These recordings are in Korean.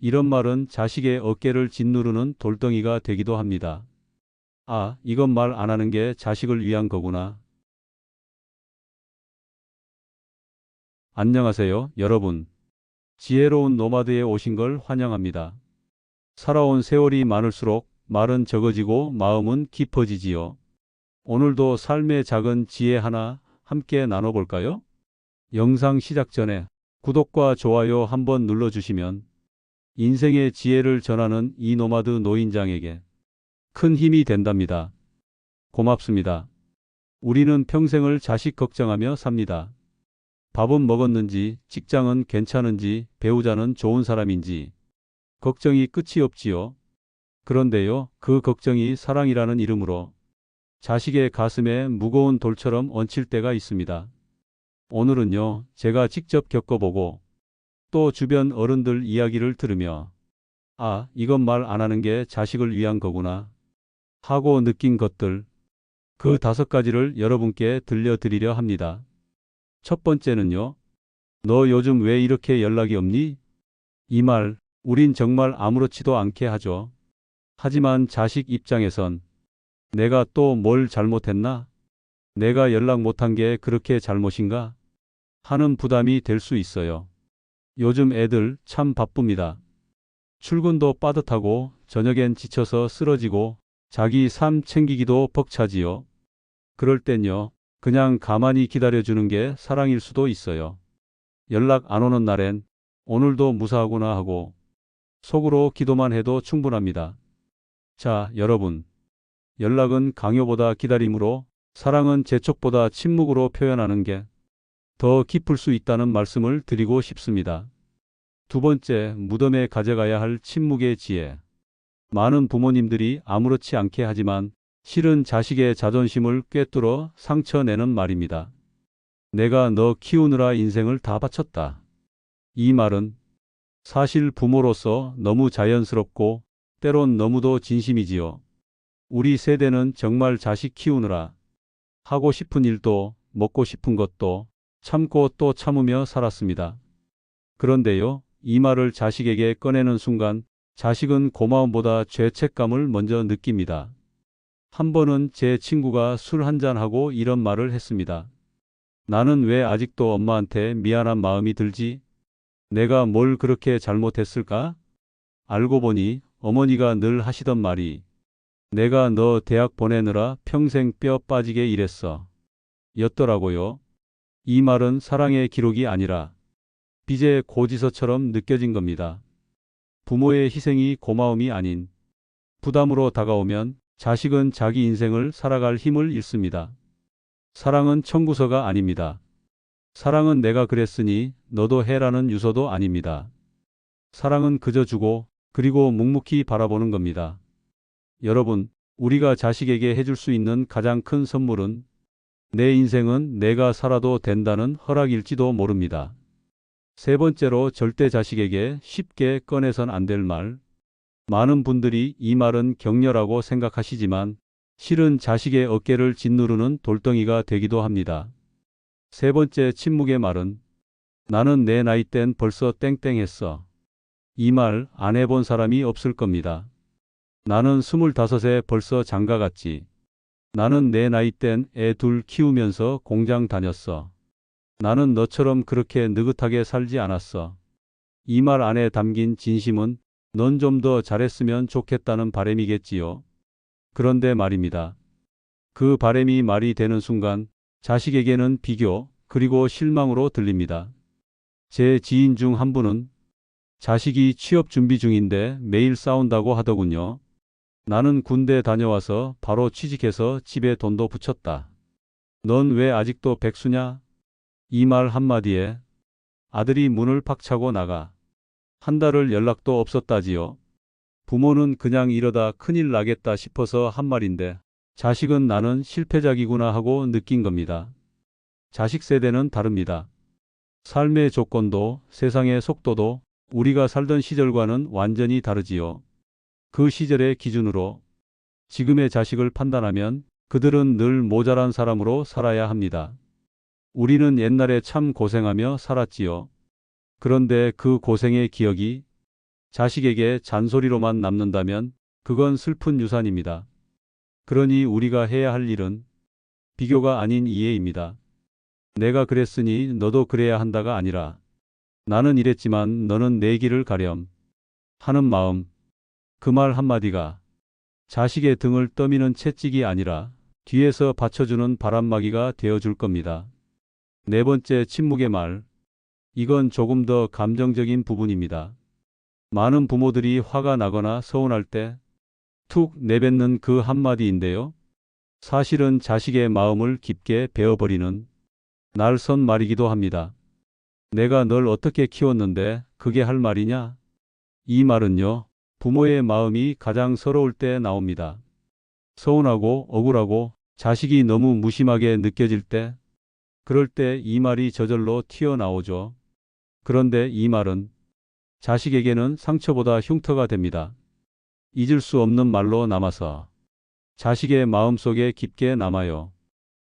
이런 말은 자식의 어깨를 짓누르는 돌덩이가 되기도 합니다. 아, 이건 말 안 하는 게 자식을 위한 거구나. 안녕하세요, 여러분. 지혜로운 노마드에 오신 걸 환영합니다. 살아온 세월이 많을수록 말은 적어지고 마음은 깊어지지요. 오늘도 삶의 작은 지혜 하나 함께 나눠볼까요? 영상 시작 전에 구독과 좋아요 한번 눌러주시면 인생의 지혜를 전하는 이 노마드 노인장에게 큰 힘이 된답니다. 고맙습니다. 우리는 평생을 자식 걱정하며 삽니다. 밥은 먹었는지, 직장은 괜찮은지, 배우자는 좋은 사람인지 걱정이 끝이 없지요. 그런데요, 그 걱정이 사랑이라는 이름으로 자식의 가슴에 무거운 돌처럼 얹힐 때가 있습니다. 오늘은요, 제가 직접 겪어보고 또 주변 어른들 이야기를 들으며 아, 이건 말 안 하는 게 자식을 위한 거구나 하고 느낀 것들, 그 5가지를 여러분께 들려드리려 합니다. 첫 번째는요, 너 요즘 왜 이렇게 연락이 없니? 이 말, 우린 정말 아무렇지도 않게 하죠. 하지만 자식 입장에선 내가 또 뭘 잘못했나? 내가 연락 못한 게 그렇게 잘못인가? 하는 부담이 될 수 있어요. 요즘 애들 참 바쁩니다. 출근도 빠듯하고 저녁엔 지쳐서 쓰러지고 자기 삶 챙기기도 벅차지요. 그럴 땐요, 그냥 가만히 기다려주는 게 사랑일 수도 있어요. 연락 안 오는 날엔 오늘도 무사하구나 하고 속으로 기도만 해도 충분합니다. 자, 여러분. 연락은 강요보다 기다림으로, 사랑은 재촉보다 침묵으로 표현하는 게 더 깊을 수 있다는 말씀을 드리고 싶습니다. 두 번째, 무덤에 가져가야 할 침묵의 지혜. 많은 부모님들이 아무렇지 않게 하지만 실은 자식의 자존심을 꿰뚫어 상처내는 말입니다. 내가 너 키우느라 인생을 다 바쳤다. 이 말은 사실 부모로서 너무 자연스럽고 때론 너무도 진심이지요. 우리 세대는 정말 자식 키우느라 하고 싶은 일도 먹고 싶은 것도 참고 또 참으며 살았습니다. 그런데요, 이 말을 자식에게 꺼내는 순간 자식은 고마움보다 죄책감을 먼저 느낍니다. 한 번은 제 친구가 술 한잔하고 이런 말을 했습니다. 나는 왜 아직도 엄마한테 미안한 마음이 들지? 내가 뭘 그렇게 잘못했을까? 알고 보니 어머니가 늘 하시던 말이 내가 너 대학 보내느라 평생 뼈 빠지게 일했어 였더라고요. 이 말은 사랑의 기록이 아니라 빚의 고지서처럼 느껴진 겁니다. 부모의 희생이 고마움이 아닌 부담으로 다가오면 자식은 자기 인생을 살아갈 힘을 잃습니다. 사랑은 청구서가 아닙니다. 사랑은 내가 그랬으니 너도 해라는 유서도 아닙니다. 사랑은 그저 주고 그리고 묵묵히 바라보는 겁니다. 여러분, 우리가 자식에게 해줄 수 있는 가장 큰 선물은 내 인생은 내가 살아도 된다는 허락일지도 모릅니다. 세 번째로, 절대 자식에게 쉽게 꺼내선 안 될 말. 많은 분들이 이 말은 격렬하고 생각하시지만 실은 자식의 어깨를 짓누르는 돌덩이가 되기도 합니다. 세 번째, 침묵의 말은 나는 내 나이 땐 벌써 땡땡했어. 이 말 안 해본 사람이 없을 겁니다. 나는 25에 벌써 장가갔지. 나는 내 나이 땐 애 둘 키우면서 공장 다녔어. 나는 너처럼 그렇게 느긋하게 살지 않았어. 이 말 안에 담긴 진심은 넌 좀 더 잘했으면 좋겠다는 바람이겠지요. 그런데 말입니다. 그 바람이 말이 되는 순간 자식에게는 비교 그리고 실망으로 들립니다. 제 지인 중 한 분은 자식이 취업 준비 중인데 매일 싸운다고 하더군요. 나는 군대 다녀와서 바로 취직해서 집에 돈도 붙였다. 넌 왜 아직도 백수냐? 이 말 한마디에 아들이 문을 팍 차고 나가 한 달을 연락도 없었다지요. 부모는 그냥 이러다 큰일 나겠다 싶어서 한 말인데 자식은 나는 실패작이구나 하고 느낀 겁니다. 자식 세대는 다릅니다. 삶의 조건도 세상의 속도도 우리가 살던 시절과는 완전히 다르지요. 그 시절의 기준으로 지금의 자식을 판단하면 그들은 늘 모자란 사람으로 살아야 합니다. 우리는 옛날에 참 고생하며 살았지요. 그런데 그 고생의 기억이 자식에게 잔소리로만 남는다면 그건 슬픈 유산입니다. 그러니 우리가 해야 할 일은 비교가 아닌 이해입니다. 내가 그랬으니 너도 그래야 한다가 아니라 나는 이랬지만 너는 내 길을 가렴 하는 마음. 그 말 한마디가 자식의 등을 떠미는 채찍이 아니라 뒤에서 받쳐주는 바람막이가 되어줄 겁니다. 네 번째, 침묵의 말. 이건 조금 더 감정적인 부분입니다. 많은 부모들이 화가 나거나 서운할 때 툭 내뱉는 그 한마디인데요. 사실은 자식의 마음을 깊게 베어버리는 날선 말이기도 합니다. 내가 널 어떻게 키웠는데 그게 할 말이냐? 이 말은요, 부모의 마음이 가장 서러울 때 나옵니다. 서운하고 억울하고 자식이 너무 무심하게 느껴질 때, 그럴 때 이 말이 저절로 튀어나오죠. 그런데 이 말은 자식에게는 상처보다 흉터가 됩니다. 잊을 수 없는 말로 남아서 자식의 마음속에 깊게 남아요.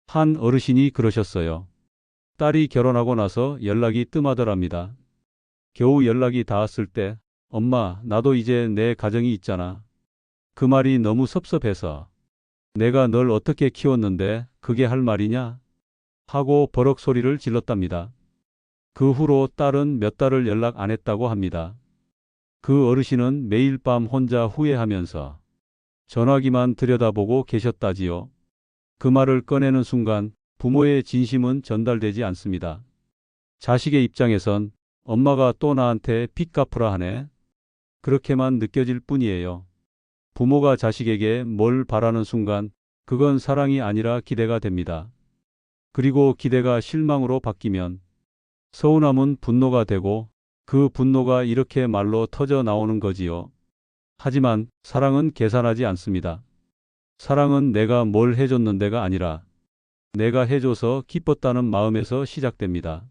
한 어르신이 그러셨어요. 딸이 결혼하고 나서 연락이 뜸하더랍니다. 겨우 연락이 닿았을 때 엄마, 나도 이제 내 가정이 있잖아. 그 말이 너무 섭섭해서 내가 널 어떻게 키웠는데 그게 할 말이냐? 하고 버럭 소리를 질렀답니다. 그 후로 딸은 몇 달을 연락 안 했다고 합니다. 그 어르신은 매일 밤 혼자 후회하면서 전화기만 들여다보고 계셨다지요. 그 말을 꺼내는 순간 부모의 진심은 전달되지 않습니다. 자식의 입장에선 엄마가 또 나한테 빚 갚으라 하네. 그렇게만 느껴질 뿐이에요. 부모가 자식에게 뭘 바라는 순간 그건 사랑이 아니라 기대가 됩니다. 그리고 기대가 실망으로 바뀌면 서운함은 분노가 되고 그 분노가 이렇게 말로 터져 나오는 거지요. 하지만 사랑은 계산하지 않습니다. 사랑은 내가 뭘 해줬는데가 아니라 내가 해줘서 기뻤다는 마음에서 시작됩니다.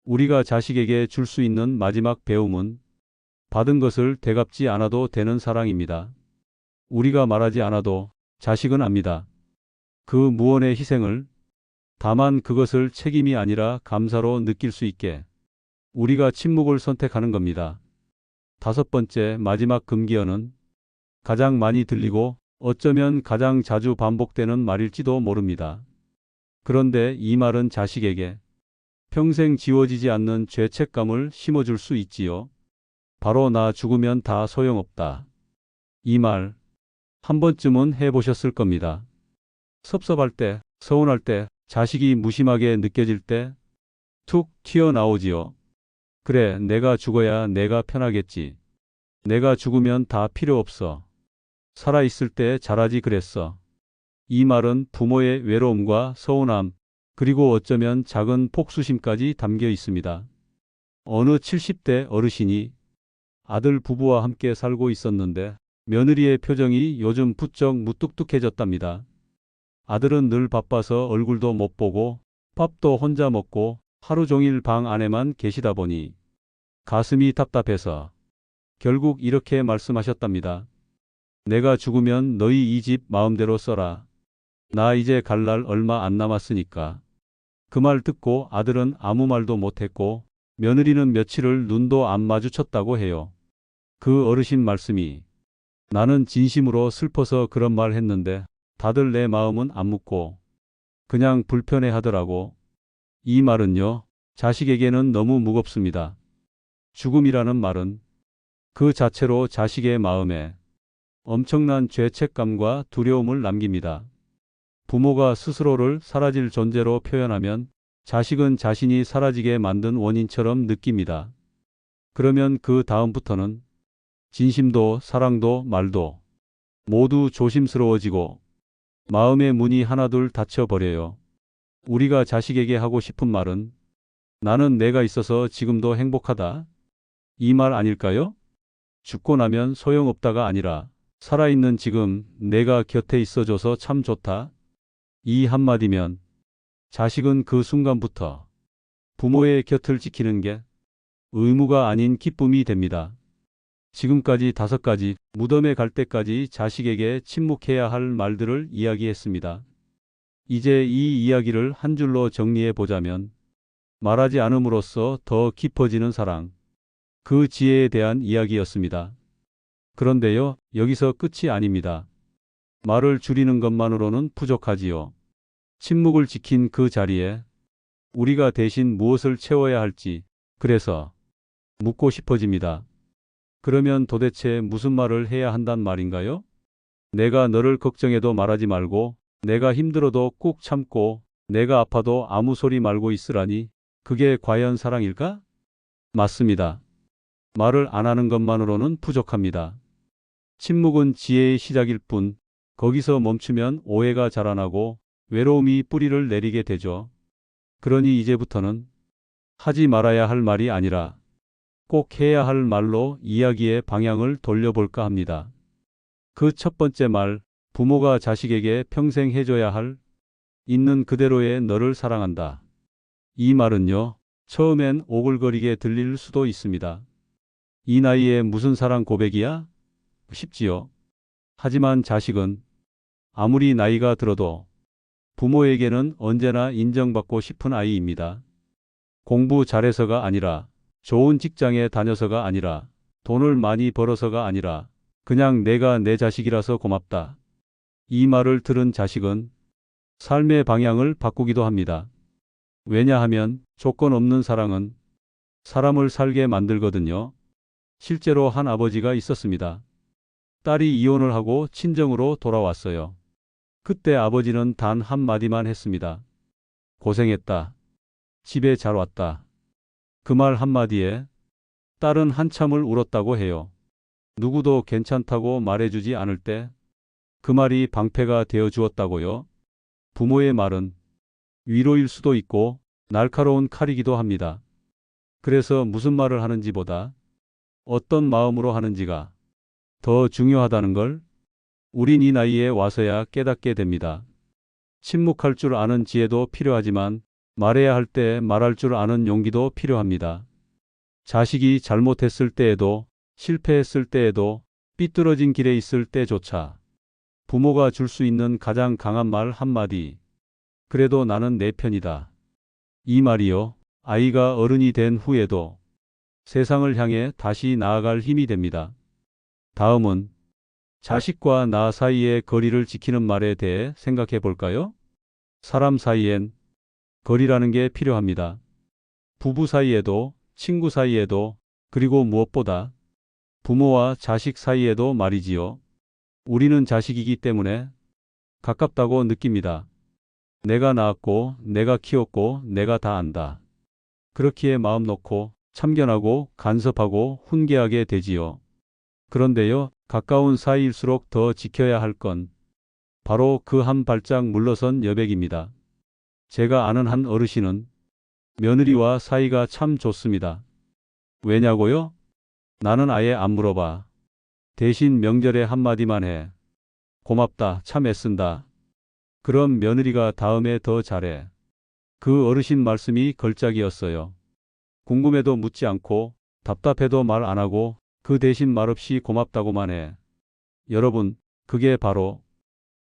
우리가 자식에게 줄 수 있는 마지막 배움은 받은 것을 되갚지 않아도 되는 사랑입니다. 우리가 말하지 않아도 자식은 압니다. 그 무언의 희생을. 다만 그것을 책임이 아니라 감사로 느낄 수 있게 우리가 침묵을 선택하는 겁니다. 다섯 번째, 마지막 금기어는 가장 많이 들리고 어쩌면 가장 자주 반복되는 말일지도 모릅니다. 그런데 이 말은 자식에게 평생 지워지지 않는 죄책감을 심어줄 수 있지요. 바로 나 죽으면 다 소용없다. 이 말 한 번쯤은 해보셨을 겁니다. 섭섭할 때, 서운할 때, 자식이 무심하게 느껴질 때 툭 튀어나오지요. 그래, 내가 죽어야 내가 편하겠지. 내가 죽으면 다 필요 없어. 살아있을 때 잘하지 그랬어. 이 말은 부모의 외로움과 서운함, 그리고 어쩌면 작은 폭수심까지 담겨 있습니다. 어느 70대 어르신이 아들 부부와 함께 살고 있었는데 며느리의 표정이 요즘 부쩍 무뚝뚝해졌답니다. 아들은 늘 바빠서 얼굴도 못 보고 밥도 혼자 먹고 하루 종일 방 안에만 계시다 보니 가슴이 답답해서 결국 이렇게 말씀하셨답니다. 내가 죽으면 너희 이 집 마음대로 써라. 나 이제 갈 날 얼마 안 남았으니까. 그 말 듣고 아들은 아무 말도 못했고 며느리는 며칠을 눈도 안 마주쳤다고 해요. 그 어르신 말씀이 나는 진심으로 슬퍼서 그런 말 했는데 다들 내 마음은 안 묻고 그냥 불편해 하더라고. 이 말은요, 자식에게는 너무 무겁습니다. 죽음이라는 말은 그 자체로 자식의 마음에 엄청난 죄책감과 두려움을 남깁니다. 부모가 스스로를 사라질 존재로 표현하면 자식은 자신이 사라지게 만든 원인처럼 느낍니다. 그러면 그 다음부터는 진심도 사랑도 말도 모두 조심스러워지고 마음의 문이 하나둘 닫혀버려요. 우리가 자식에게 하고 싶은 말은 나는 내가 있어서 지금도 행복하다. 이 말 아닐까요? 죽고 나면 소용없다가 아니라 살아있는 지금 내가 곁에 있어줘서 참 좋다. 이 한마디면 자식은 그 순간부터 부모의 곁을 지키는 게 의무가 아닌 기쁨이 됩니다. 지금까지 5가지, 무덤에 갈 때까지 자식에게 침묵해야 할 말들을 이야기했습니다. 이제 이 이야기를 한 줄로 정리해 보자면 말하지 않음으로써 더 깊어지는 사랑. 그 지혜에 대한 이야기였습니다. 그런데요, 여기서 끝이 아닙니다. 말을 줄이는 것만으로는 부족하지요. 침묵을 지킨 그 자리에 우리가 대신 무엇을 채워야 할지, 그래서 묻고 싶어집니다. 그러면 도대체 무슨 말을 해야 한단 말인가요? 내가 너를 걱정해도 말하지 말고, 내가 힘들어도 꾹 참고, 내가 아파도 아무 소리 말고 있으라니, 그게 과연 사랑일까? 맞습니다. 말을 안 하는 것만으로는 부족합니다. 침묵은 지혜의 시작일 뿐, 거기서 멈추면 오해가 자라나고 외로움이 뿌리를 내리게 되죠. 그러니 이제부터는 하지 말아야 할 말이 아니라 꼭 해야 할 말로 이야기의 방향을 돌려볼까 합니다. 그 첫 번째 말, 부모가 자식에게 평생 해줘야 할 있는 그대로의 너를 사랑한다. 이 말은요, 처음엔 오글거리게 들릴 수도 있습니다. 이 나이에 무슨 사랑 고백이야? 싶지요. 하지만 자식은 아무리 나이가 들어도 부모에게는 언제나 인정받고 싶은 아이입니다. 공부 잘해서가 아니라, 좋은 직장에 다녀서가 아니라, 돈을 많이 벌어서가 아니라, 그냥 내가 내 자식이라서 고맙다. 이 말을 들은 자식은 삶의 방향을 바꾸기도 합니다. 왜냐하면 조건 없는 사랑은 사람을 살게 만들거든요. 실제로 한 아버지가 있었습니다. 딸이 이혼을 하고 친정으로 돌아왔어요. 그때 아버지는 단 한마디만 했습니다. 고생했다. 집에 잘 왔다. 그 말 한마디에 딸은 한참을 울었다고 해요. 누구도 괜찮다고 말해주지 않을 때 그 말이 방패가 되어 주었다고요. 부모의 말은 위로일 수도 있고 날카로운 칼이기도 합니다. 그래서 무슨 말을 하는지보다 어떤 마음으로 하는지가 더 중요하다는 걸 우린 이 나이에 와서야 깨닫게 됩니다. 침묵할 줄 아는 지혜도 필요하지만 말해야 할 때 말할 줄 아는 용기도 필요합니다. 자식이 잘못했을 때에도, 실패했을 때에도, 삐뚤어진 길에 있을 때조차 부모가 줄 수 있는 가장 강한 말 한마디. 그래도 나는 내 편이다. 이 말이요, 아이가 어른이 된 후에도 세상을 향해 다시 나아갈 힘이 됩니다. 다음은 자식과 나 사이의 거리를 지키는 말에 대해 생각해 볼까요? 사람 사이엔 거리라는 게 필요합니다. 부부 사이에도, 친구 사이에도, 그리고 무엇보다 부모와 자식 사이에도 말이지요. 우리는 자식이기 때문에 가깝다고 느낍니다. 내가 낳았고, 내가 키웠고, 내가 다 안다. 그렇기에 마음 놓고 참견하고 간섭하고 훈계하게 되지요. 그런데요, 가까운 사이일수록 더 지켜야 할 건 바로 그 한 발짝 물러선 여백입니다. 제가 아는 한 어르신은 며느리와 사이가 참 좋습니다. 왜냐고요? 나는 아예 안 물어봐. 대신 명절에 한마디만 해. 고맙다, 참 애쓴다. 그럼 며느리가 다음에 더 잘해. 그 어르신 말씀이 걸작이었어요. 궁금해도 묻지 않고 답답해도 말 안 하고 그 대신 말없이 고맙다고만 해. 여러분, 그게 바로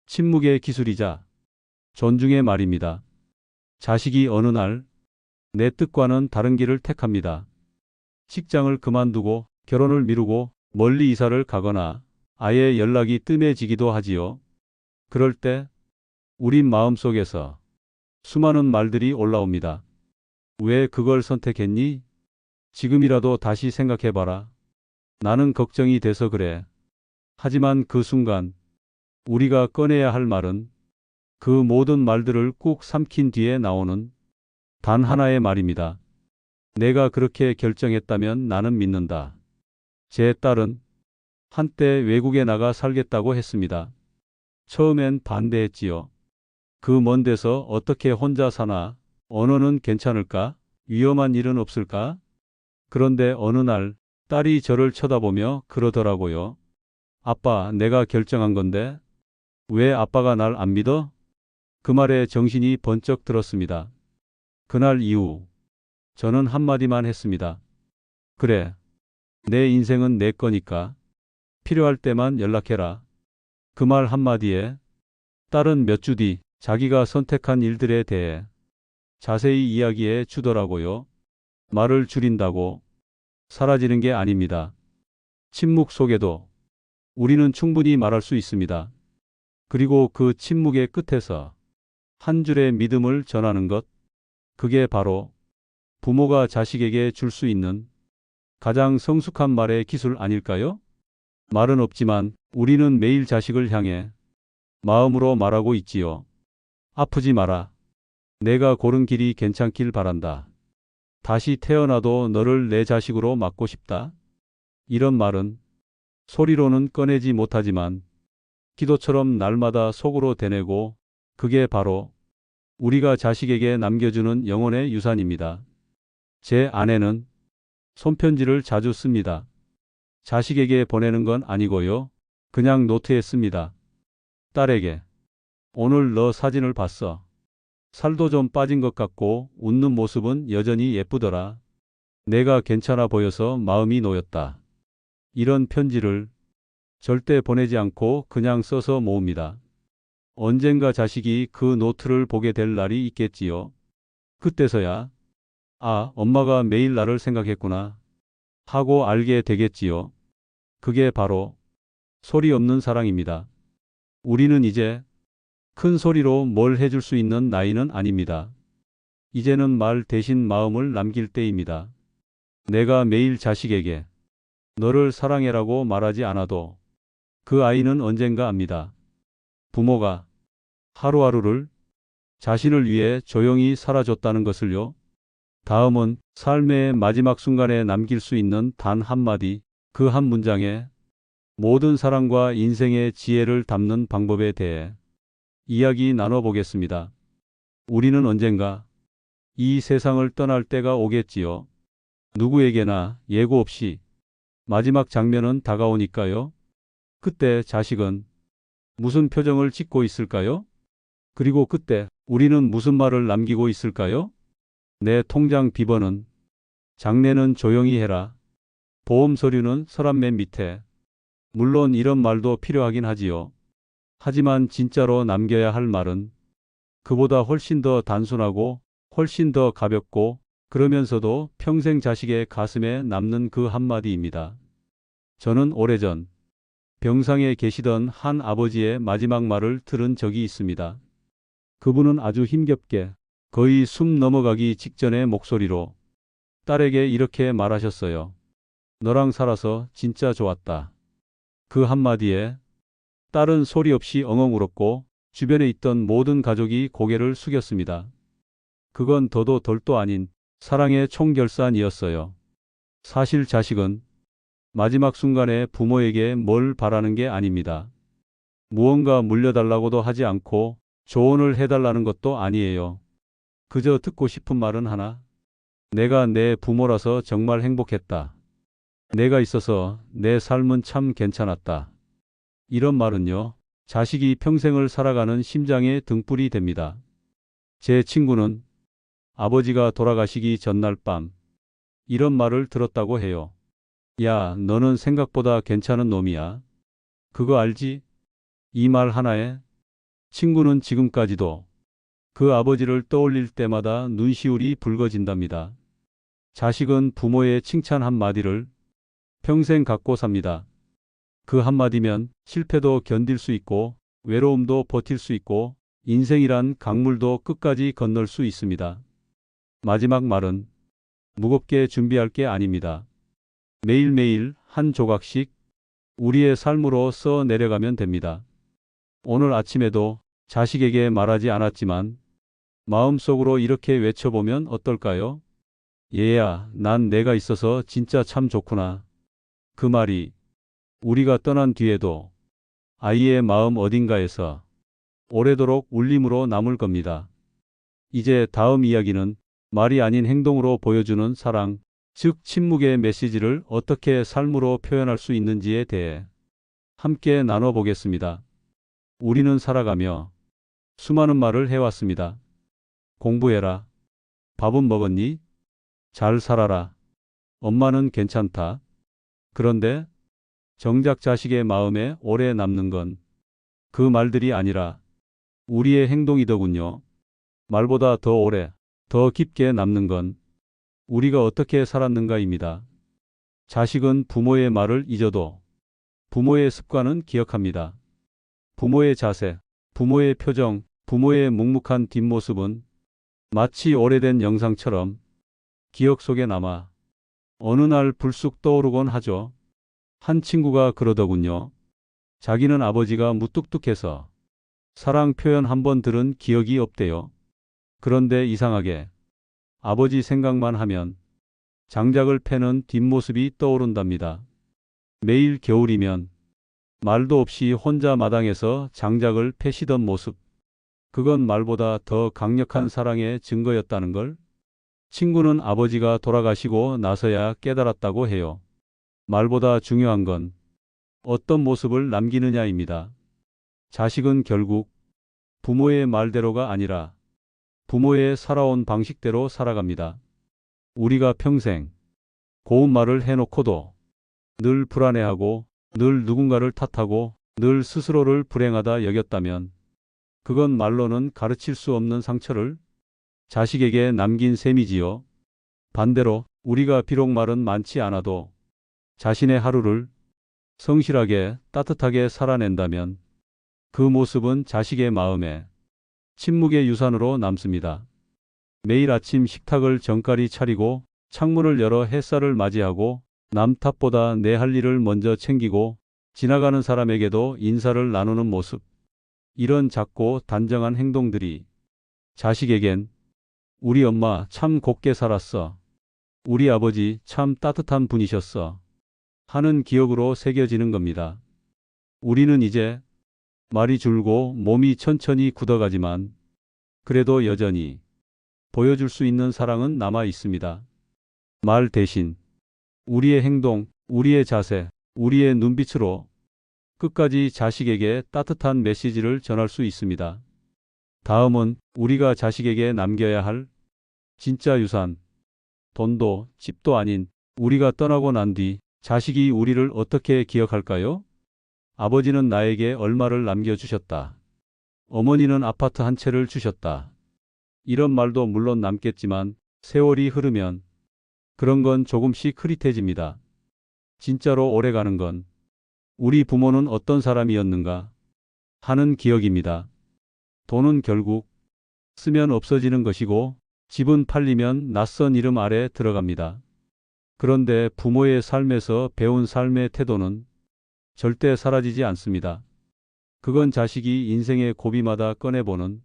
침묵의 기술이자 존중의 말입니다. 자식이 어느 날 내 뜻과는 다른 길을 택합니다. 직장을 그만두고 결혼을 미루고 멀리 이사를 가거나 아예 연락이 뜸해지기도 하지요. 그럴 때 우리 마음속에서 수많은 말들이 올라옵니다. 왜 그걸 선택했니? 지금이라도 다시 생각해봐라. 나는 걱정이 돼서 그래. 하지만 그 순간 우리가 꺼내야 할 말은 그 모든 말들을 꾹 삼킨 뒤에 나오는 단 하나의 말입니다. 내가 그렇게 결정했다면 나는 믿는다. 제 딸은 한때 외국에 나가 살겠다고 했습니다. 처음엔 반대했지요. 그 먼 데서 어떻게 혼자 사나? 언어는 괜찮을까? 위험한 일은 없을까? 그런데 어느 날 딸이 저를 쳐다보며 그러더라고요. 아빠, 내가 결정한 건데 왜 아빠가 날 안 믿어? 그 말에 정신이 번쩍 들었습니다. 그날 이후 저는 한마디만 했습니다. 그래, 내 인생은 내 거니까 필요할 때만 연락해라. 그 말 한마디에 딸은 몇 주 뒤 자기가 선택한 일들에 대해 자세히 이야기해 주더라고요. 말을 줄인다고, 사라지는 게 아닙니다. 침묵 속에도 우리는 충분히 말할 수 있습니다. 그리고 그 침묵의 끝에서 한 줄의 믿음을 전하는 것, 그게 바로 부모가 자식에게 줄 수 있는 가장 성숙한 말의 기술 아닐까요? 말은 없지만 우리는 매일 자식을 향해 마음으로 말하고 있지요. 아프지 마라. 내가 고른 길이 괜찮길 바란다. 다시 태어나도 너를 내 자식으로 맡고 싶다. 이런 말은 소리로는 꺼내지 못하지만 기도처럼 날마다 속으로 되뇌고, 그게 바로 우리가 자식에게 남겨주는 영혼의 유산입니다. 제 아내는 손편지를 자주 씁니다. 자식에게 보내는 건 아니고요. 그냥 노트에 씁니다. 딸에게. 오늘 너 사진을 봤어. 살도 좀 빠진 것 같고 웃는 모습은 여전히 예쁘더라. 내가 괜찮아 보여서 마음이 놓였다. 이런 편지를 절대 보내지 않고 그냥 써서 모읍니다. 언젠가 자식이 그 노트를 보게 될 날이 있겠지요. 그때서야 아, 엄마가 매일 나를 생각했구나 하고 알게 되겠지요. 그게 바로 소리 없는 사랑입니다. 우리는 이제 큰 소리로 뭘 해줄 수 있는 나이는 아닙니다. 이제는 말 대신 마음을 남길 때입니다. 내가 매일 자식에게 너를 사랑해라고 말하지 않아도 그 아이는 언젠가 압니다. 부모가 하루하루를 자신을 위해 조용히 살아줬다는 것을요. 다음은 삶의 마지막 순간에 남길 수 있는 단 한마디, 그 한 문장에 모든 사랑과 인생의 지혜를 담는 방법에 대해 이야기 나눠보겠습니다. 우리는 언젠가 이 세상을 떠날 때가 오겠지요. 누구에게나 예고 없이 마지막 장면은 다가오니까요. 그때 자식은 무슨 표정을 짓고 있을까요? 그리고 그때 우리는 무슨 말을 남기고 있을까요? 내 통장 비번은, 장례는 조용히 해라. 보험 서류는 서랍 맨 밑에. 물론 이런 말도 필요하긴 하지요. 하지만 진짜로 남겨야 할 말은 그보다 훨씬 더 단순하고 훨씬 더 가볍고, 그러면서도 평생 자식의 가슴에 남는 그 한마디입니다. 저는 오래전 병상에 계시던 한 아버지의 마지막 말을 들은 적이 있습니다. 그분은 아주 힘겹게, 거의 숨 넘어가기 직전의 목소리로 딸에게 이렇게 말하셨어요. 너랑 살아서 진짜 좋았다. 그 한마디에 딸은 소리 없이 엉엉 울었고 주변에 있던 모든 가족이 고개를 숙였습니다. 그건 더도 덜도 아닌 사랑의 총결산이었어요. 사실 자식은 마지막 순간에 부모에게 뭘 바라는 게 아닙니다. 무언가 물려달라고도 하지 않고 조언을 해달라는 것도 아니에요. 그저 듣고 싶은 말은 하나. 내가 내 부모라서 정말 행복했다. 내가 있어서 내 삶은 참 괜찮았다. 이런 말은요, 자식이 평생을 살아가는 심장의 등불이 됩니다. 제 친구는 아버지가 돌아가시기 전날 밤 이런 말을 들었다고 해요. 야, 너는 생각보다 괜찮은 놈이야. 그거 알지? 이 말 하나에 친구는 지금까지도 그 아버지를 떠올릴 때마다 눈시울이 붉어진답니다. 자식은 부모의 칭찬 한마디를 평생 갖고 삽니다. 그 한마디면 실패도 견딜 수 있고 외로움도 버틸 수 있고 인생이란 강물도 끝까지 건널 수 있습니다. 마지막 말은 무겁게 준비할 게 아닙니다. 매일매일 한 조각씩 우리의 삶으로 써 내려가면 됩니다. 오늘 아침에도 자식에게 말하지 않았지만 마음속으로 이렇게 외쳐보면 어떨까요? 얘야, 난 내가 있어서 진짜 참 좋구나. 그 말이 우리가 떠난 뒤에도 아이의 마음 어딘가에서 오래도록 울림으로 남을 겁니다. 이제 다음 이야기는 말이 아닌 행동으로 보여주는 사랑, 즉 침묵의 메시지를 어떻게 삶으로 표현할 수 있는지에 대해 함께 나눠보겠습니다. 우리는 살아가며 수많은 말을 해왔습니다. 공부해라. 밥은 먹었니? 잘 살아라. 엄마는 괜찮다. 그런데 정작 자식의 마음에 오래 남는 건 그 말들이 아니라 우리의 행동이더군요. 말보다 더 오래, 더 깊게 남는 건 우리가 어떻게 살았는가입니다. 자식은 부모의 말을 잊어도 부모의 습관은 기억합니다. 부모의 자세, 부모의 표정, 부모의 묵묵한 뒷모습은 마치 오래된 영상처럼 기억 속에 남아 어느 날 불쑥 떠오르곤 하죠. 한 친구가 그러더군요. 자기는 아버지가 무뚝뚝해서 사랑 표현 한 번 들은 기억이 없대요. 그런데 이상하게 아버지 생각만 하면 장작을 패는 뒷모습이 떠오른답니다. 매일 겨울이면 말도 없이 혼자 마당에서 장작을 패시던 모습. 그건 말보다 더 강력한 사랑의 증거였다는 걸 친구는 아버지가 돌아가시고 나서야 깨달았다고 해요. 말보다 중요한 건 어떤 모습을 남기느냐입니다. 자식은 결국 부모의 말대로가 아니라 부모의 살아온 방식대로 살아갑니다. 우리가 평생 고운 말을 해놓고도 늘 불안해하고 늘 누군가를 탓하고 늘 스스로를 불행하다 여겼다면 그건 말로는 가르칠 수 없는 상처를 자식에게 남긴 셈이지요. 반대로 우리가 비록 말은 많지 않아도 자신의 하루를 성실하게 따뜻하게 살아낸다면 그 모습은 자식의 마음에 침묵의 유산으로 남습니다. 매일 아침 식탁을 정갈히 차리고 창문을 열어 햇살을 맞이하고 남 탓보다 내 할 일을 먼저 챙기고 지나가는 사람에게도 인사를 나누는 모습. 이런 작고 단정한 행동들이 자식에겐 우리 엄마 참 곱게 살았어. 우리 아버지 참 따뜻한 분이셨어. 하는 기억으로 새겨지는 겁니다. 우리는 이제 말이 줄고 몸이 천천히 굳어가지만 그래도 여전히 보여줄 수 있는 사랑은 남아 있습니다. 말 대신 우리의 행동, 우리의 자세, 우리의 눈빛으로 끝까지 자식에게 따뜻한 메시지를 전할 수 있습니다. 다음은 우리가 자식에게 남겨야 할 진짜 유산, 돈도 집도 아닌 우리가 떠나고 난 뒤 자식이 우리를 어떻게 기억할까요? 아버지는 나에게 얼마를 남겨주셨다. 어머니는 아파트 한 채를 주셨다. 이런 말도 물론 남겠지만 세월이 흐르면 그런 건 조금씩 흐릿해집니다. 진짜로 오래가는 건 우리 부모는 어떤 사람이었는가 하는 기억입니다. 돈은 결국 쓰면 없어지는 것이고 집은 팔리면 낯선 이름 아래 들어갑니다. 그런데 부모의 삶에서 배운 삶의 태도는 절대 사라지지 않습니다. 그건 자식이 인생의 고비마다 꺼내보는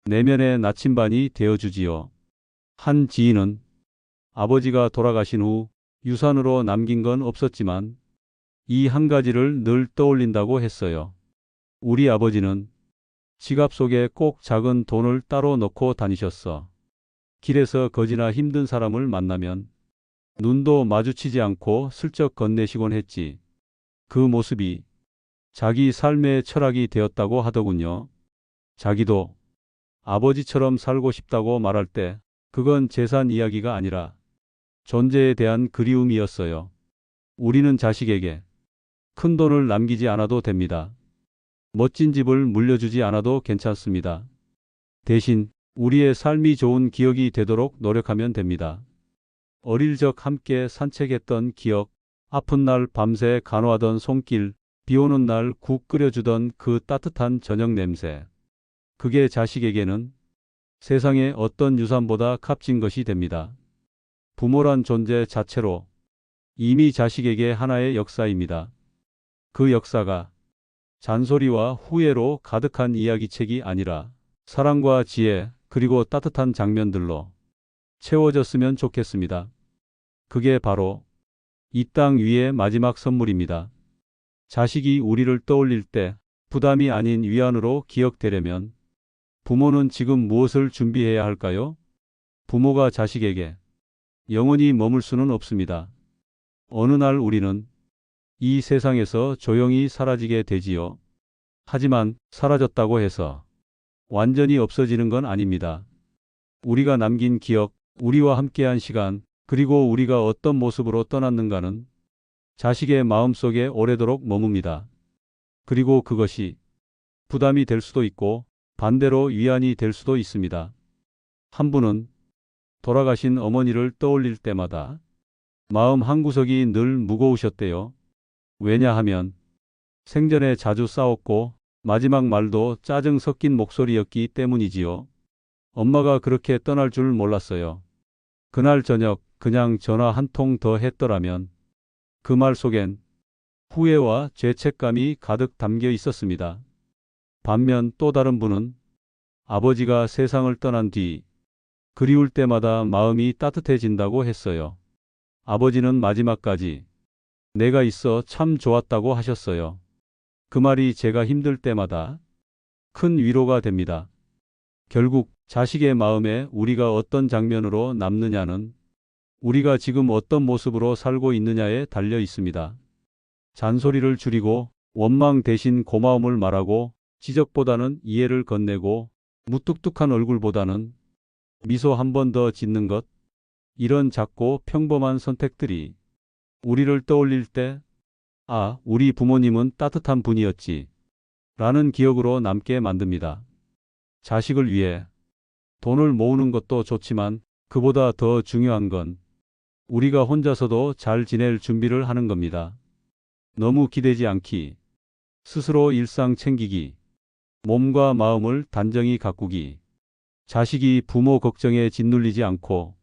내면의 나침반이 되어주지요. 한 지인은 아버지가 돌아가신 후 유산으로 남긴 건 없었지만 이 한 가지를 늘 떠올린다고 했어요. 우리 아버지는 지갑 속에 꼭 작은 돈을 따로 넣고 다니셨어. 길에서 거지나 힘든 사람을 만나면 눈도 마주치지 않고 슬쩍 건네시곤 했지. 그 모습이 자기 삶의 철학이 되었다고 하더군요. 자기도 아버지처럼 살고 싶다고 말할 때 그건 재산 이야기가 아니라 존재에 대한 그리움이었어요. 우리는 자식에게 큰 돈을 남기지 않아도 됩니다. 멋진 집을 물려주지 않아도 괜찮습니다. 대신 우리의 삶이 좋은 기억이 되도록 노력하면 됩니다. 어릴 적 함께 산책했던 기억, 아픈 날 밤새 간호하던 손길, 비 오는 날 국 끓여주던 그 따뜻한 저녁 냄새. 그게 자식에게는 세상의 어떤 유산보다 값진 것이 됩니다. 부모란 존재 자체로 이미 자식에게 하나의 역사입니다. 그 역사가 잔소리와 후회로 가득한 이야기책이 아니라 사랑과 지혜 그리고 따뜻한 장면들로 채워졌으면 좋겠습니다. 그게 바로 이 땅 위의 마지막 선물입니다. 자식이 우리를 떠올릴 때 부담이 아닌 위안으로 기억되려면 부모는 지금 무엇을 준비해야 할까요? 부모가 자식에게 영원히 머물 수는 없습니다. 어느 날 우리는 이 세상에서 조용히 사라지게 되지요. 하지만 사라졌다고 해서 완전히 없어지는 건 아닙니다. 우리가 남긴 기억, 우리와 함께한 시간, 그리고 우리가 어떤 모습으로 떠났는가는 자식의 마음속에 오래도록 머뭅니다. 그리고 그것이 부담이 될 수도 있고 반대로 위안이 될 수도 있습니다. 한 분은 돌아가신 어머니를 떠올릴 때마다 마음 한구석이 늘 무거우셨대요. 왜냐하면 생전에 자주 싸웠고 마지막 말도 짜증 섞인 목소리였기 때문이지요. 엄마가 그렇게 떠날 줄 몰랐어요. 그날 저녁 그냥 전화 한 통 더 했더라면 그 말 속엔 후회와 죄책감이 가득 담겨 있었습니다. 반면 또 다른 분은 아버지가 세상을 떠난 뒤 그리울 때마다 마음이 따뜻해진다고 했어요. 아버지는 마지막까지 내가 있어 참 좋았다고 하셨어요. 그 말이 제가 힘들 때마다 큰 위로가 됩니다. 결국 자식의 마음에 우리가 어떤 장면으로 남느냐는 우리가 지금 어떤 모습으로 살고 있느냐에 달려 있습니다. 잔소리를 줄이고 원망 대신 고마움을 말하고 지적보다는 이해를 건네고 무뚝뚝한 얼굴보다는 미소 한 번 더 짓는 것, 이런 작고 평범한 선택들이 우리를 떠올릴 때 아, 우리 부모님은 따뜻한 분이었지 라는 기억으로 남게 만듭니다. 자식을 위해 돈을 모으는 것도 좋지만 그보다 더 중요한 건 우리가 혼자서도 잘 지낼 준비를 하는 겁니다. 너무 기대지 않기, 스스로 일상 챙기기, 몸과 마음을 단정히 가꾸기, 자식이 부모 걱정에 짓눌리지 않고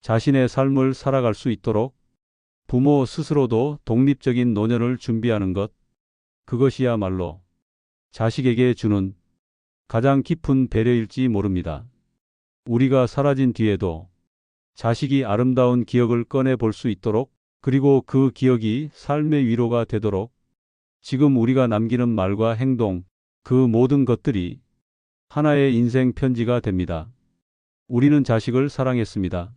자신의 삶을 살아갈 수 있도록 부모 스스로도 독립적인 노년을 준비하는 것, 그것이야말로 자식에게 주는 가장 깊은 배려일지 모릅니다. 우리가 사라진 뒤에도 자식이 아름다운 기억을 꺼내 볼 수 있도록, 그리고 그 기억이 삶의 위로가 되도록 지금 우리가 남기는 말과 행동, 그 모든 것들이 하나의 인생 편지가 됩니다. 우리는 자식을 사랑했습니다.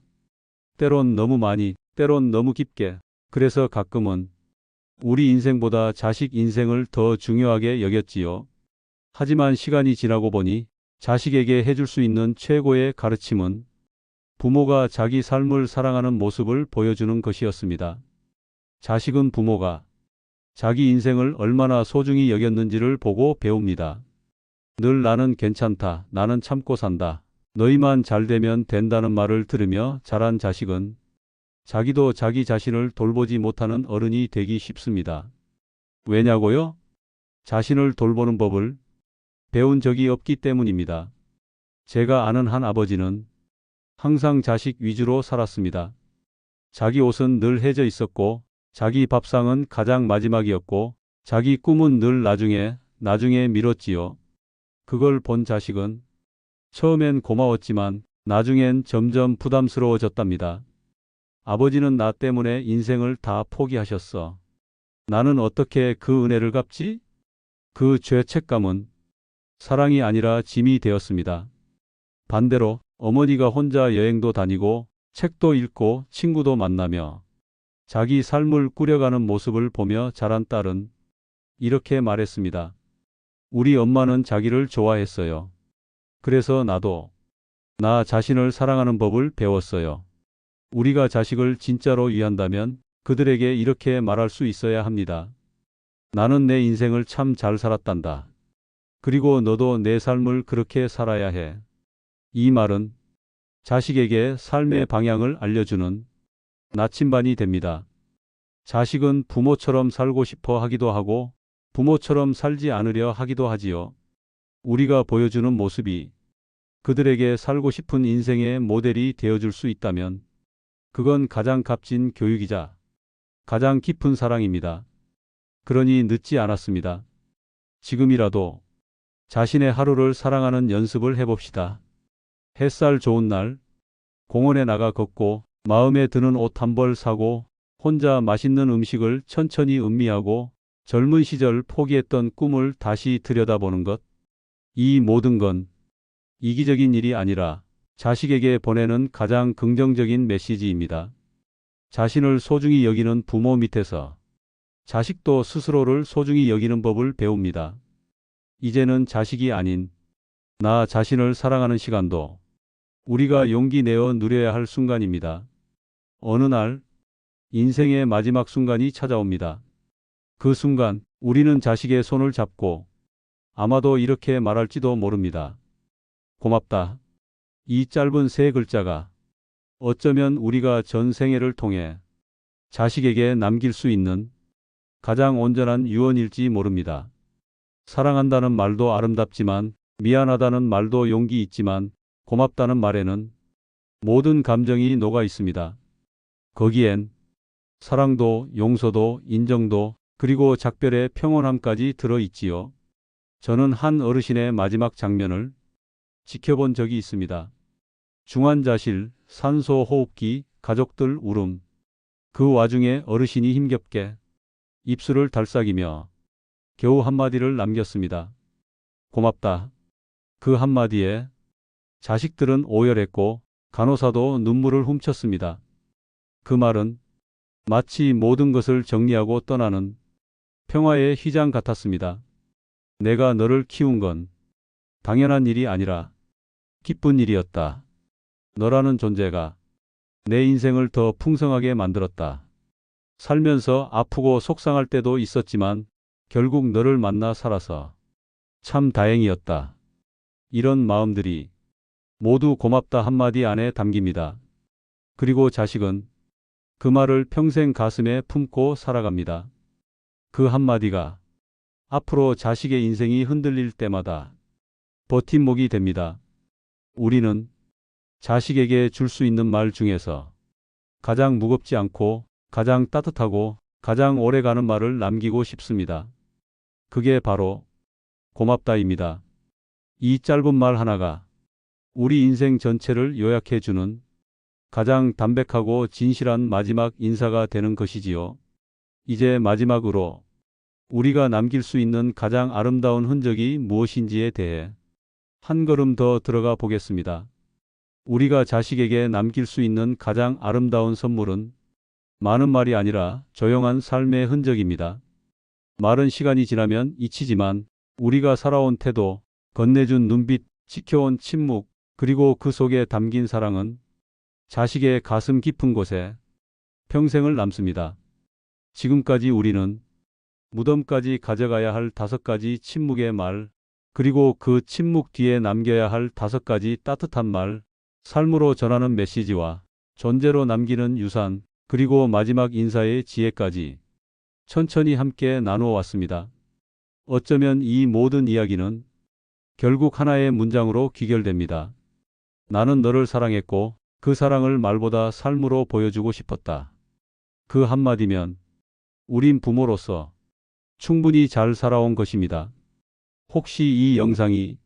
때론 너무 많이, 때론 너무 깊게. 그래서 가끔은 우리 인생보다 자식 인생을 더 중요하게 여겼지요. 하지만 시간이 지나고 보니 자식에게 해줄 수 있는 최고의 가르침은 부모가 자기 삶을 사랑하는 모습을 보여주는 것이었습니다. 자식은 부모가 자기 인생을 얼마나 소중히 여겼는지를 보고 배웁니다. 늘 나는 괜찮다, 나는 참고 산다, 너희만 잘 되면 된다는 말을 들으며 자란 자식은 자기도 자기 자신을 돌보지 못하는 어른이 되기 쉽습니다. 왜냐고요? 자신을 돌보는 법을 배운 적이 없기 때문입니다. 제가 아는 한 아버지는 항상 자식 위주로 살았습니다. 자기 옷은 늘 해져 있었고, 자기 밥상은 가장 마지막이었고, 자기 꿈은 늘 나중에 미뤘지요. 그걸 본 자식은 처음엔 고마웠지만 나중엔 점점 부담스러워졌답니다. 아버지는 나 때문에 인생을 다 포기하셨어. 나는 어떻게 그 은혜를 갚지? 그 죄책감은 사랑이 아니라 짐이 되었습니다. 반대로 어머니가 혼자 여행도 다니고 책도 읽고 친구도 만나며 자기 삶을 꾸려가는 모습을 보며 자란 딸은 이렇게 말했습니다. 우리 엄마는 자기를 좋아했어요. 그래서 나도 나 자신을 사랑하는 법을 배웠어요. 우리가 자식을 진짜로 위한다면 그들에게 이렇게 말할 수 있어야 합니다. 나는 내 인생을 참 잘 살았단다. 그리고 너도 내 삶을 그렇게 살아야 해. 이 말은 자식에게 삶의 방향을 알려주는 나침반이 됩니다. 자식은 부모처럼 살고 싶어 하기도 하고 부모처럼 살지 않으려 하기도 하지요. 우리가 보여주는 모습이 그들에게 살고 싶은 인생의 모델이 되어줄 수 있다면 그건 가장 값진 교육이자 가장 깊은 사랑입니다. 그러니 늦지 않았습니다. 지금이라도 자신의 하루를 사랑하는 연습을 해봅시다. 햇살 좋은 날 공원에 나가 걷고 마음에 드는 옷 한 벌 사고 혼자 맛있는 음식을 천천히 음미하고 젊은 시절 포기했던 꿈을 다시 들여다보는 것. 이 모든 건 이기적인 일이 아니라 자식에게 보내는 가장 긍정적인 메시지입니다. 자신을 소중히 여기는 부모 밑에서 자식도 스스로를 소중히 여기는 법을 배웁니다. 이제는 자식이 아닌 나 자신을 사랑하는 시간도 우리가 용기 내어 누려야 할 순간입니다. 어느 날 인생의 마지막 순간이 찾아옵니다. 그 순간 우리는 자식의 손을 잡고 아마도 이렇게 말할지도 모릅니다. 고맙다. 이 짧은 세 글자가 어쩌면 우리가 전 생애를 통해 자식에게 남길 수 있는 가장 온전한 유언일지 모릅니다. 사랑한다는 말도 아름답지만 미안하다는 말도 용기 있지만 고맙다는 말에는 모든 감정이 녹아 있습니다. 거기엔 사랑도 용서도 인정도 그리고 작별의 평온함까지 들어 있지요. 저는 한 어르신의 마지막 장면을 지켜본 적이 있습니다. 중환자실, 산소 호흡기, 가족들 울음. 그 와중에 어르신이 힘겹게 입술을 달싹이며 겨우 한마디를 남겼습니다. 고맙다. 그 한마디에 자식들은 오열했고 간호사도 눈물을 훔쳤습니다. 그 말은 마치 모든 것을 정리하고 떠나는 평화의 휘장 같았습니다. 내가 너를 키운 건 당연한 일이 아니라 기쁜 일이었다. 너라는 존재가 내 인생을 더 풍성하게 만들었다. 살면서 아프고 속상할 때도 있었지만 결국 너를 만나 살아서 참 다행이었다. 이런 마음들이 모두 고맙다 한마디 안에 담깁니다. 그리고 자식은 그 말을 평생 가슴에 품고 살아갑니다. 그 한마디가 앞으로 자식의 인생이 흔들릴 때마다 버팀목이 됩니다. 우리는 자식에게 줄 수 있는 말 중에서 가장 무겁지 않고 가장 따뜻하고 가장 오래가는 말을 남기고 싶습니다. 그게 바로 고맙다입니다. 이 짧은 말 하나가 우리 인생 전체를 요약해주는 가장 담백하고 진실한 마지막 인사가 되는 것이지요. 이제 마지막으로 우리가 남길 수 있는 가장 아름다운 흔적이 무엇인지에 대해 한 걸음 더 들어가 보겠습니다. 우리가 자식에게 남길 수 있는 가장 아름다운 선물은 많은 말이 아니라 조용한 삶의 흔적입니다. 말은 시간이 지나면 잊히지만 우리가 살아온 태도, 건네준 눈빛, 지켜온 침묵, 그리고 그 속에 담긴 사랑은 자식의 가슴 깊은 곳에 평생을 남습니다. 지금까지 우리는 무덤까지 가져가야 할 5가지 침묵의 말, 그리고 그 침묵 뒤에 남겨야 할 5가지 따뜻한 말, 삶으로 전하는 메시지와 존재로 남기는 유산, 그리고 마지막 인사의 지혜까지 천천히 함께 나누어 왔습니다. 어쩌면 이 모든 이야기는 결국 하나의 문장으로 귀결됩니다. 나는 너를 사랑했고 그 사랑을 말보다 삶으로 보여주고 싶었다. 그 한마디면 우린 부모로서 충분히 잘 살아온 것입니다. 혹시 이 영상이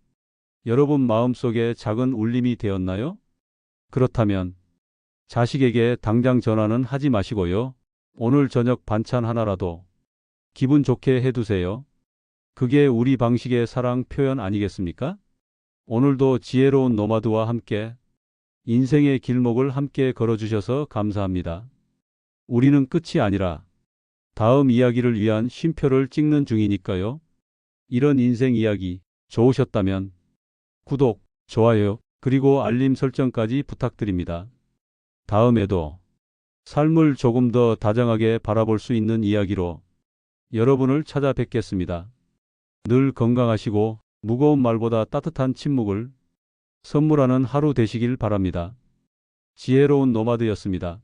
여러분 마음속에 작은 울림이 되었나요? 그렇다면 자식에게 당장 전화는 하지 마시고요. 오늘 저녁 반찬 하나라도 기분 좋게 해두세요. 그게 우리 방식의 사랑 표현 아니겠습니까? 오늘도 지혜로운 노마드와 함께 인생의 길목을 함께 걸어주셔서 감사합니다. 우리는 끝이 아니라 다음 이야기를 위한 쉼표를 찍는 중이니까요. 이런 인생 이야기 좋으셨다면 구독, 좋아요, 그리고 알림 설정까지 부탁드립니다. 다음에도 삶을 조금 더 다정하게 바라볼 수 있는 이야기로 여러분을 찾아뵙겠습니다. 늘 건강하시고 무거운 말보다 따뜻한 침묵을 선물하는 하루 되시길 바랍니다. 지혜로운 노마드였습니다.